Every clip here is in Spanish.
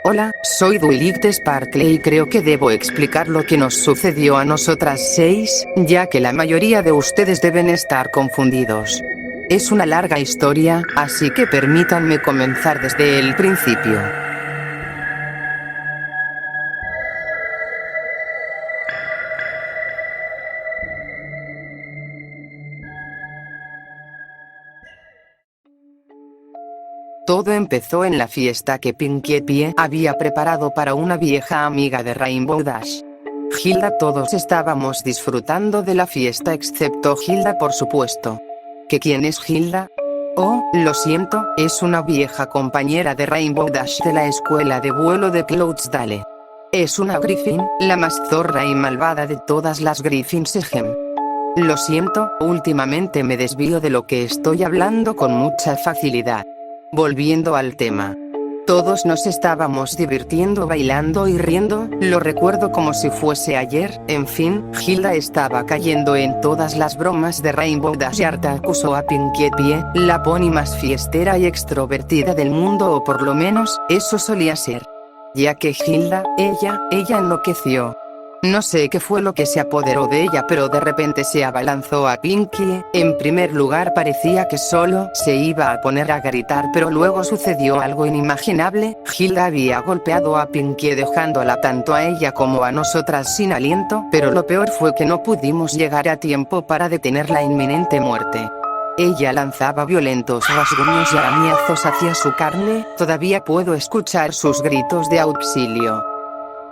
Hola, soy Dwight Sparkle y creo que debo explicar lo que nos sucedió a nosotras 6, ya que la mayoría de ustedes deben estar confundidos. Es una larga historia, así que permítanme comenzar desde el principio. Todo empezó en la fiesta que Pinkie Pie había preparado para una vieja amiga de Rainbow Dash. Hilda. Todos estábamos disfrutando de la fiesta excepto Hilda, por supuesto. ¿Que quién es Hilda? Oh, lo siento, es una vieja compañera de Rainbow Dash de la escuela de vuelo de Cloudsdale. Es una Griffin, la más zorra y malvada de todas las Griffins. Lo siento, últimamente me desvío de lo que estoy hablando con mucha facilidad. Volviendo al tema. Todos nos estábamos divirtiendo bailando y riendo, lo recuerdo como si fuese ayer. En fin, Hilda estaba cayendo en todas las bromas de Rainbow Dash y harta acusó a Pinkie Pie, la pony más fiestera y extrovertida del mundo, o por lo menos, eso solía ser. Ya que Hilda, ella enloqueció. No sé qué fue lo que se apoderó de ella, pero de repente se abalanzó a Pinkie. En primer lugar parecía que solo se iba a poner a gritar, pero luego sucedió algo inimaginable. Hilda había golpeado a Pinkie dejándola tanto a ella como a nosotras sin aliento, pero lo peor fue que no pudimos llegar a tiempo para detener la inminente muerte. Ella lanzaba violentos rasguños y arañazos hacia su carne, todavía puedo escuchar sus gritos de auxilio.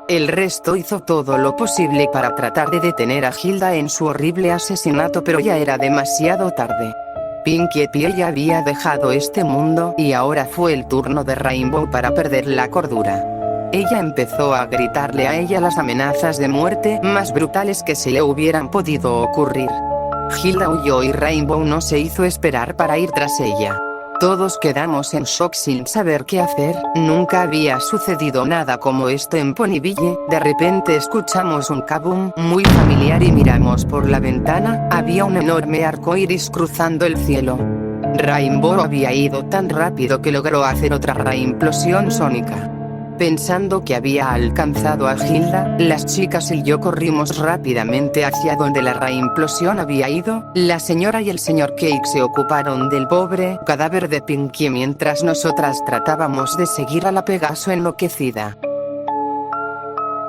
El resto hizo todo lo posible para tratar de detener a Hilda en su horrible asesinato, pero ya era demasiado tarde. Pinkie Pie ya había dejado este mundo y ahora fue el turno de Rainbow para perder la cordura. Ella empezó a gritarle a ella las amenazas de muerte más brutales que se le hubieran podido ocurrir. Hilda huyó y Rainbow no se hizo esperar para ir tras ella. Todos quedamos en shock sin saber qué hacer, nunca había sucedido nada como esto en Ponyville. De repente escuchamos un kaboom muy familiar y miramos por la ventana, había un enorme arco iris cruzando el cielo. Rainbow había ido tan rápido que logró hacer otra reimplosión sónica. Pensando que había alcanzado a Hilda, las chicas y yo corrimos rápidamente hacia donde la reimplosión había ido. La señora y el señor Cake se ocuparon del pobre cadáver de Pinkie mientras nosotras tratábamos de seguir a la Pegaso enloquecida.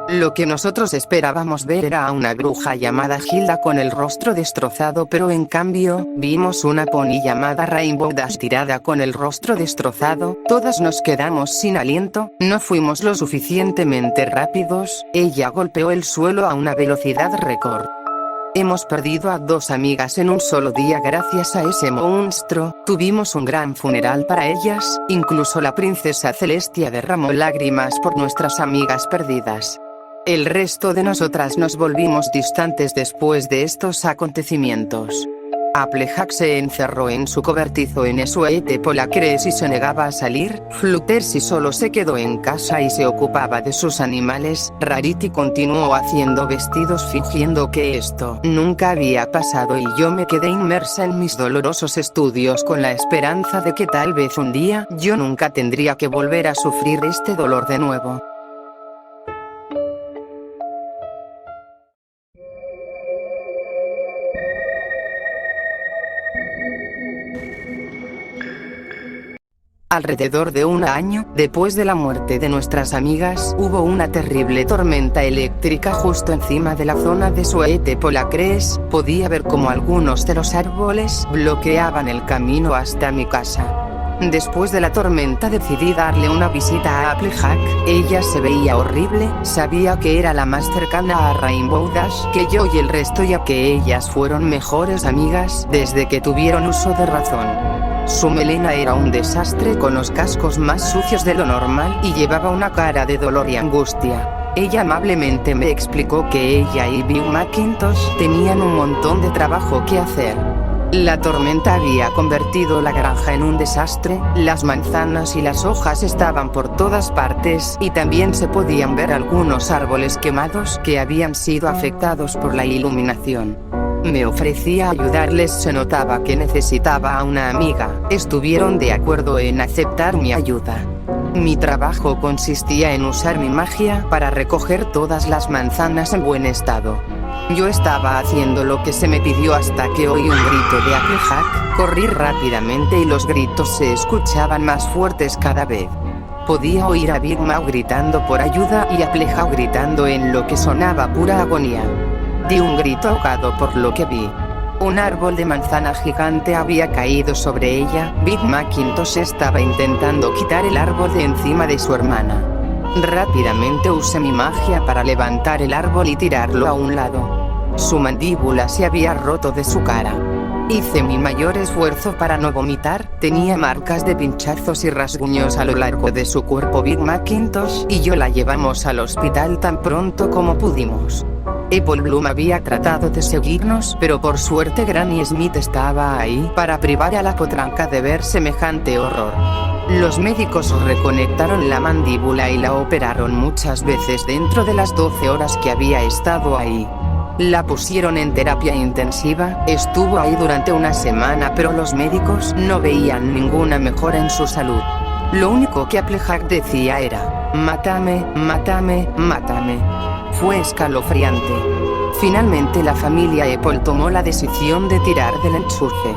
Lo que nosotros esperábamos ver era a una bruja llamada Hilda con el rostro destrozado, pero en cambio, vimos una pony llamada Rainbow Dash tirada con el rostro destrozado. Todas nos quedamos sin aliento, no fuimos lo suficientemente rápidos, ella golpeó el suelo a una velocidad récord. Hemos perdido a 2 amigas en un solo día gracias a ese monstruo, tuvimos un gran funeral para ellas, incluso la princesa Celestia derramó lágrimas por nuestras amigas perdidas. El resto de nosotras nos volvimos distantes después de estos acontecimientos. Applejack se encerró en su cobertizo en Sweet Polacres y se negaba a salir. Fluttershy solo se quedó en casa y se ocupaba de sus animales. Rarity continuó haciendo vestidos fingiendo que esto nunca había pasado y yo me quedé inmersa en mis dolorosos estudios con la esperanza de que tal vez un día yo nunca tendría que volver a sufrir este dolor de nuevo. Alrededor de un año, después de la muerte de nuestras amigas, hubo una terrible tormenta eléctrica justo encima de la zona de Sweet Polacres. Podía ver cómo algunos de los árboles bloqueaban el camino hasta mi casa. Después de la tormenta decidí darle una visita a Applejack. Ella se veía horrible, sabía que era la más cercana a Rainbow Dash que yo y el resto, ya que ellas fueron mejores amigas desde que tuvieron uso de razón. Su melena era un desastre con los cascos más sucios de lo normal y llevaba una cara de dolor y angustia. Ella amablemente me explicó que ella y Bill McIntosh tenían un montón de trabajo que hacer. La tormenta había convertido la granja en un desastre, las manzanas y las hojas estaban por todas partes y también se podían ver algunos árboles quemados que habían sido afectados por la iluminación. Me ofrecí a ayudarles, se notaba que necesitaba a una amiga, estuvieron de acuerdo en aceptar mi ayuda. Mi trabajo consistía en usar mi magia para recoger todas las manzanas en buen estado. Yo estaba haciendo lo que se me pidió hasta que oí un grito de Applejack. Corrí rápidamente y los gritos se escuchaban más fuertes cada vez. Podía oír a Big Mouth gritando por ayuda y a Applejack gritando en lo que sonaba pura agonía. Di un grito ahogado por lo que vi. Un árbol de manzana gigante había caído sobre ella. Big Macintosh estaba intentando quitar el árbol de encima de su hermana. Rápidamente usé mi magia para levantar el árbol y tirarlo a un lado. Su mandíbula se había roto de su cara. Hice mi mayor esfuerzo para no vomitar. Tenía marcas de pinchazos y rasguños a lo largo de su cuerpo. Big Macintosh y yo la llevamos al hospital tan pronto como pudimos. Apple Bloom había tratado de seguirnos, pero por suerte Granny Smith estaba ahí para privar a la potranca de ver semejante horror. Los médicos reconectaron la mandíbula y la operaron muchas veces dentro de las 12 horas que había estado ahí. La pusieron en terapia intensiva, estuvo ahí durante una semana, pero los médicos no veían ninguna mejora en su salud. Lo único que Applejack decía era: mátame, mátame, mátame. Fue escalofriante. Finalmente la familia Apple tomó la decisión de tirar del enchufe.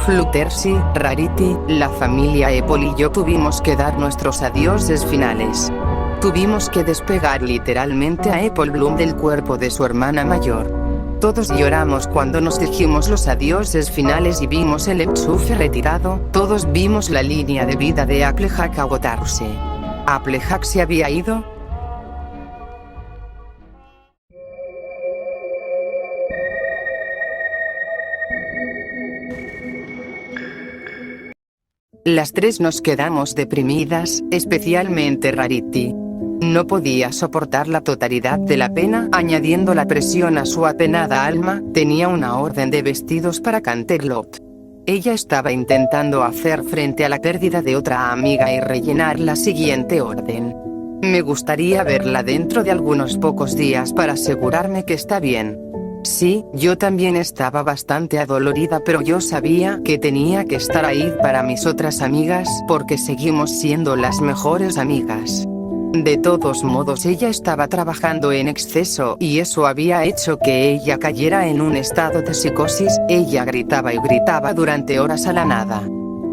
Fluttershy, Rarity, la familia Apple y yo tuvimos que dar nuestros adioses finales. Tuvimos que despegar literalmente a Apple Bloom del cuerpo de su hermana mayor. Todos lloramos cuando nos dijimos los adioses finales y vimos el enchufe retirado. Todos vimos la línea de vida de Applejack agotarse. ¿Applejack se había ido? Las tres nos quedamos deprimidas, especialmente Rarity. No podía soportar la totalidad de la pena, añadiendo la presión a su apenada alma. Tenía una orden de vestidos para Canterlot. Ella estaba intentando hacer frente a la pérdida de otra amiga y rellenar la siguiente orden. Me gustaría verla dentro de algunos pocos días para asegurarme que está bien. Sí, yo también estaba bastante adolorida, pero yo sabía que tenía que estar ahí para mis otras amigas, porque seguimos siendo las mejores amigas. De todos modos, ella estaba trabajando en exceso y eso había hecho que ella cayera en un estado de psicosis. Ella gritaba y gritaba durante horas a la nada.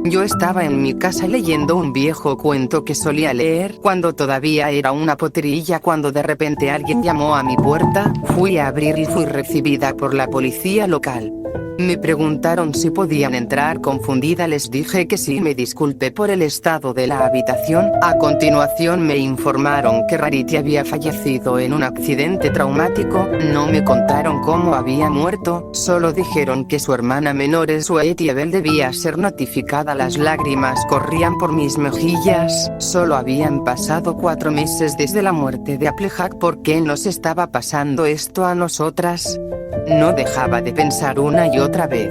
Yo estaba en mi casa leyendo un viejo cuento que solía leer cuando todavía era una potrilla, cuando de repente alguien llamó a mi puerta. Fui a abrir y fui recibida por la policía local. Me preguntaron si podían entrar. Confundida les dije que sí. Me disculpé por el estado de la habitación. A continuación me informaron que Rarity había fallecido en un accidente traumático. No me contaron cómo había muerto, solo dijeron que su hermana menor Sweetie Belle debía ser notificada. Las lágrimas corrían por mis mejillas. Solo habían pasado 4 meses desde la muerte de Applejack. ¿Por qué nos estaba pasando esto a nosotras? No dejaba de pensar una y otra vez.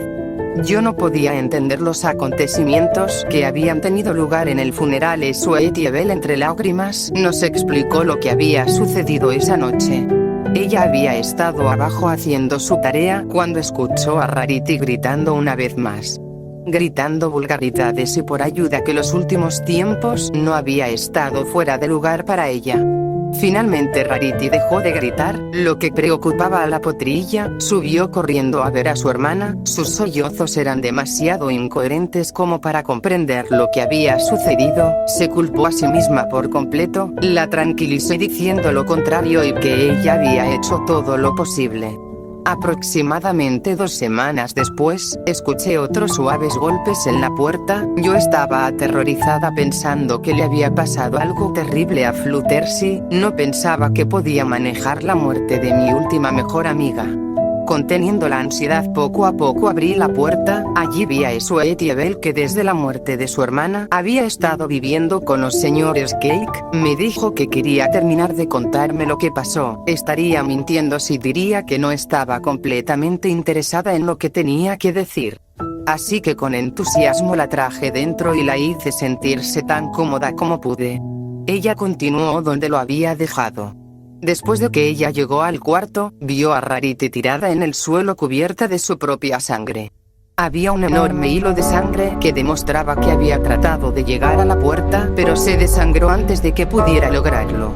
Yo no podía entender los acontecimientos que habían tenido lugar en el funeral de Sweetie Belle. Entre lágrimas, nos explicó lo que había sucedido esa noche. Ella había estado abajo haciendo su tarea cuando escuchó a Rarity gritando una vez más. Gritando vulgaridades y por ayuda que los últimos tiempos no había estado fuera de lugar para ella. Finalmente Rarity dejó de gritar, lo que preocupaba a la potrilla. Subió corriendo a ver a su hermana. Sus sollozos eran demasiado incoherentes como para comprender lo que había sucedido. Se culpó a sí misma por completo. La tranquilicé diciendo lo contrario y que ella había hecho todo lo posible. Aproximadamente 2 semanas después, escuché otros suaves golpes en la puerta. Yo estaba aterrorizada pensando que le había pasado algo terrible a Fluttershy. No pensaba que podía manejar la muerte de mi última mejor amiga. Conteniendo la ansiedad, poco a poco abrí la puerta. Allí vi a Sweetie Belle, que desde la muerte de su hermana había estado viviendo con los señores Cake. Me dijo que quería terminar de contarme lo que pasó. Estaría mintiendo si diría que no estaba completamente interesada en lo que tenía que decir. Así que con entusiasmo la traje dentro y la hice sentirse tan cómoda como pude. Ella continuó donde lo había dejado. Después de que ella llegó al cuarto, vio a Rarity tirada en el suelo cubierta de su propia sangre. Había un enorme hilo de sangre que demostraba que había tratado de llegar a la puerta, pero se desangró antes de que pudiera lograrlo.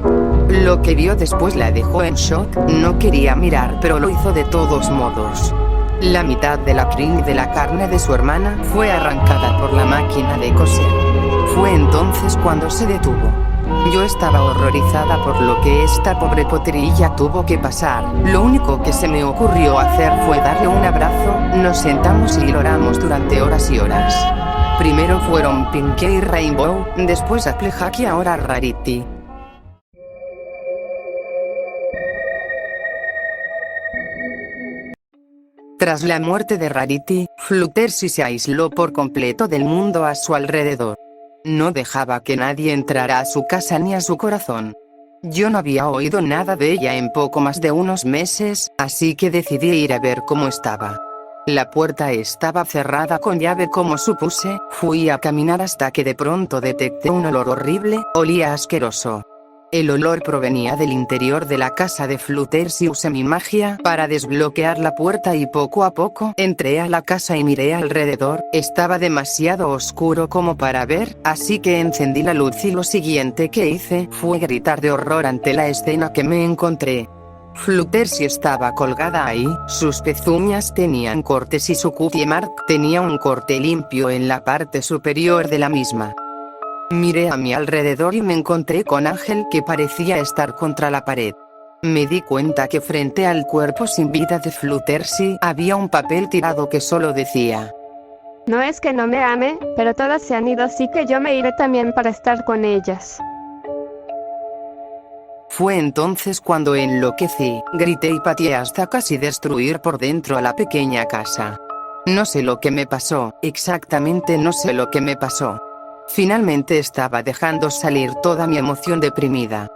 Lo que vio después la dejó en shock, no quería mirar pero lo hizo de todos modos. La mitad de la crin y de la carne de su hermana fue arrancada por la máquina de coser. Fue entonces cuando se detuvo. Yo estaba horrorizada por lo que esta pobre poterilla tuvo que pasar. Lo único que se me ocurrió hacer fue darle un abrazo. Nos sentamos y lloramos durante horas y horas. Primero fueron Pinkie y Rainbow, después Applejack y ahora Rarity. Tras la muerte de Rarity, Fluttershy se aisló por completo del mundo a su alrededor. No dejaba que nadie entrara a su casa ni a su corazón. Yo no había oído nada de ella en poco más de unos meses, así que decidí ir a ver cómo estaba. La puerta estaba cerrada con llave como supuse. Fui a caminar hasta que de pronto detecté un olor horrible, olía asqueroso. El olor provenía del interior de la casa de Fluttershy. Usé mi magia para desbloquear la puerta y poco a poco entré a la casa y miré alrededor. Estaba demasiado oscuro como para ver, así que encendí la luz y lo siguiente que hice fue gritar de horror ante la escena que me encontré. Fluttershy estaba colgada ahí, sus pezuñas tenían cortes y su cutie mark tenía un corte limpio en la parte superior de la misma. Miré a mi alrededor y me encontré con Ángel, que parecía estar contra la pared. Me di cuenta que frente al cuerpo sin vida de Fluttershy había un papel tirado que solo decía: no es que no me ame, pero todas se han ido, así que yo me iré también para estar con ellas. Fue entonces cuando enloquecí, grité y pateé hasta casi destruir por dentro a la pequeña casa. No sé lo que me pasó, exactamente no sé lo que me pasó. Finalmente estaba dejando salir toda mi emoción deprimida.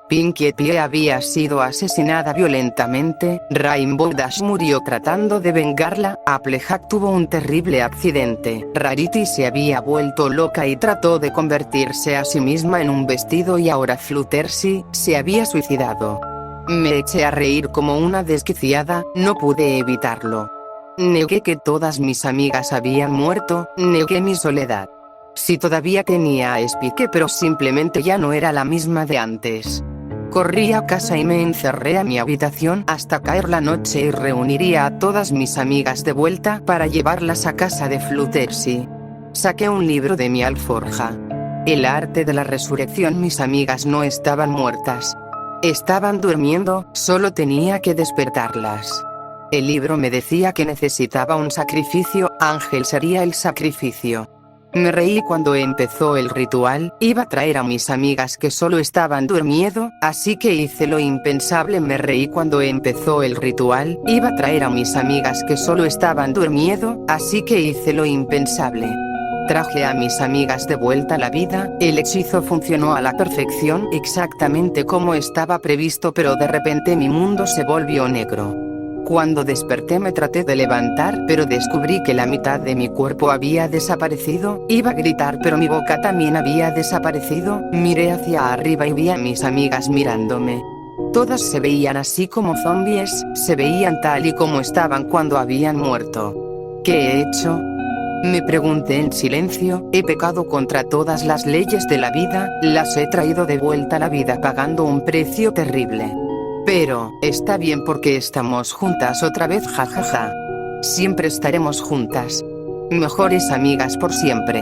Pinkie Pie había sido asesinada violentamente, Rainbow Dash murió tratando de vengarla, Applejack tuvo un terrible accidente, Rarity se había vuelto loca y trató de convertirse a sí misma en un vestido y ahora Fluttershy se había suicidado. Me eché a reír como una desquiciada, no pude evitarlo. Negué que todas mis amigas habían muerto, negué mi soledad. Si todavía tenía a Spike, pero simplemente ya no era la misma de antes. Corrí a casa y me encerré a mi habitación hasta caer la noche y reuniría a todas mis amigas de vuelta para llevarlas a casa de Fluttershy. Saqué un libro de mi alforja. El arte de la resurrección. Mis amigas no estaban muertas. Estaban durmiendo, solo tenía que despertarlas. El libro me decía que necesitaba un sacrificio, Ángel sería el sacrificio. Me reí cuando empezó el ritual, iba a traer a mis amigas que solo estaban durmiendo, así que hice lo impensable. Me reí cuando empezó el ritual, iba a traer a mis amigas que solo estaban durmiendo, así que hice lo impensable. Traje a mis amigas de vuelta a la vida, el hechizo funcionó a la perfección, exactamente como estaba previsto, pero de repente mi mundo se volvió negro. Cuando desperté me traté de levantar, pero descubrí que la mitad de mi cuerpo había desaparecido. Iba a gritar, pero mi boca también había desaparecido. Miré hacia arriba y vi a mis amigas mirándome. Todas se veían así como zombies, se veían tal y como estaban cuando habían muerto. ¿Qué he hecho?, me pregunté en silencio. He pecado contra todas las leyes de la vida, las he traído de vuelta a la vida pagando un precio terrible. Pero, está bien porque estamos juntas otra vez, jajaja. Siempre estaremos juntas. Mejores amigas por siempre.